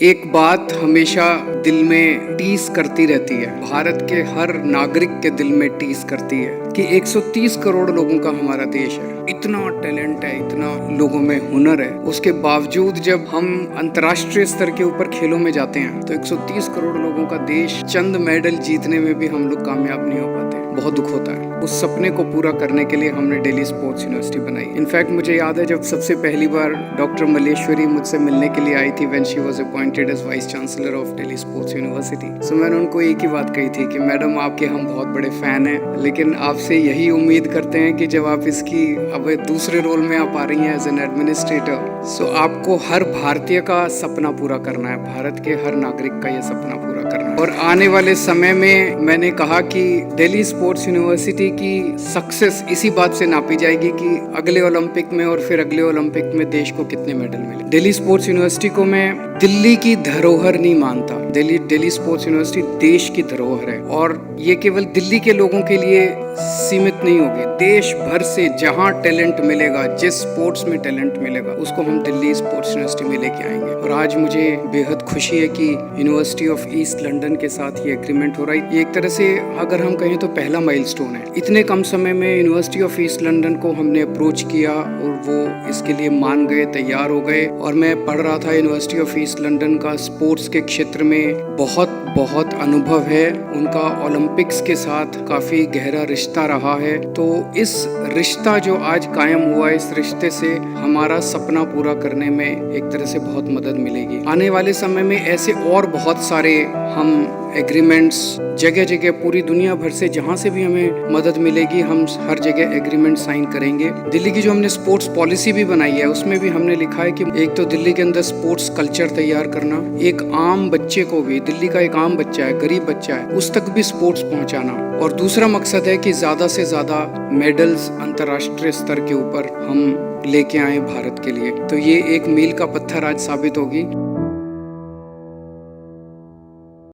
एक बात हमेशा दिल में टीस करती रहती है, भारत के हर नागरिक के दिल में टीस करती है कि 130 करोड़ लोगों का हमारा देश है। इतना टैलेंट है, इतना लोगों में हुनर है, उसके बावजूद जब हम अंतर्राष्ट्रीय स्तर के ऊपर खेलों में जाते हैं तो 130 करोड़ लोगों का देश चंद मेडल जीतने में भी हम लोग कामयाब नहीं हो पाते। बहुत दुख होता है। उस सपने को पूरा करने के लिए हमने दिल्ली स्पोर्ट्स यूनिवर्सिटी बनाई। इनफैक्ट मुझे याद है जब सबसे पहली बार डॉक्टर मल्लेश्वरी मुझसे मिलने के लिए आई थी when she was appointed as vice chancellor of Delhi sports university. So मैंने उनको एक ही बात कही थी कि मैडम आपके हम बहुत बड़े फैन हैं, लेकिन आपसे यही उम्मीद करते हैं कि जब आप इसकी अब दूसरे रोल में आप आ रही हैं एज एन एडमिनिस्ट्रेटर, सो आपको हर भारतीय का सपना पूरा करना है, भारत के हर नागरिक का ये सपना पूरा करना है। और आने वाले समय में मैंने कहा कि दिल्ली स्पोर्ट्स यूनिवर्सिटी की सक्सेस इसी बात से नापी जाएगी कि अगले ओलंपिक में और फिर अगले ओलंपिक में देश को कितने मेडल मिले। दिल्ली स्पोर्ट्स यूनिवर्सिटी को मैं दिल्ली की धरोहर नहीं मानता। दिल्ली स्पोर्ट्स यूनिवर्सिटी देश की धरोहर है और ये केवल दिल्ली के लोगों के लिए सीमित नहीं होगी। देश भर से जहां टैलेंट मिलेगा, जिस स्पोर्ट्स में टैलेंट मिलेगा, उसको हम दिल्ली स्पोर्ट्स यूनिवर्सिटी में लेके आएंगे। और आज मुझे बेहद खुशी है कि यूनिवर्सिटी ऑफ ईस्ट लंदन के साथ ये एग्रीमेंट हो रहा है। ये एक तरह से अगर हम कहें तो पहला माइलस्टोन है। इतने कम समय में यूनिवर्सिटी ऑफ ईस्ट लंदन को हमने अप्रोच किया और वो इसके लिए मान गए, तैयार हो गए। और मैं पढ़ रहा था यूनिवर्सिटी ऑफ ईस्ट लंदन का स्पोर्ट्स के क्षेत्र में बहुत अनुभव है। उनका ओलंपिक्स के साथ काफी गहरा रिश्ता रहा है। तो इस रिश्ता जो आज कायम हुआ है, इस रिश्ते से हमारा सपना पूरा करने में एक तरह से बहुत मदद मिलेगी। आने वाले समय में ऐसे और बहुत सारे हम एग्रीमेंट्स जगह जगह पूरी दुनिया भर से जहाँ से भी हमें मदद मिलेगी, हम हर जगह एग्रीमेंट साइन करेंगे। दिल्ली की जो हमने स्पोर्ट्स पॉलिसी भी बनाई है, उसमें भी हमने लिखा है कि एक तो दिल्ली के अंदर स्पोर्ट्स कल्चर तैयार करना, एक आम बच्चे को भी, दिल्ली का एक आम बच्चा है, गरीब बच्चा है, उस तक भी स्पोर्ट्स पहुँचाना। और दूसरा मकसद है कि ज़्यादा से ज़्यादा मेडल्स अंतर्राष्ट्रीय स्तर के ऊपर हम लेके आए भारत के लिए। तो ये एक मील का पत्थर आज साबित होगी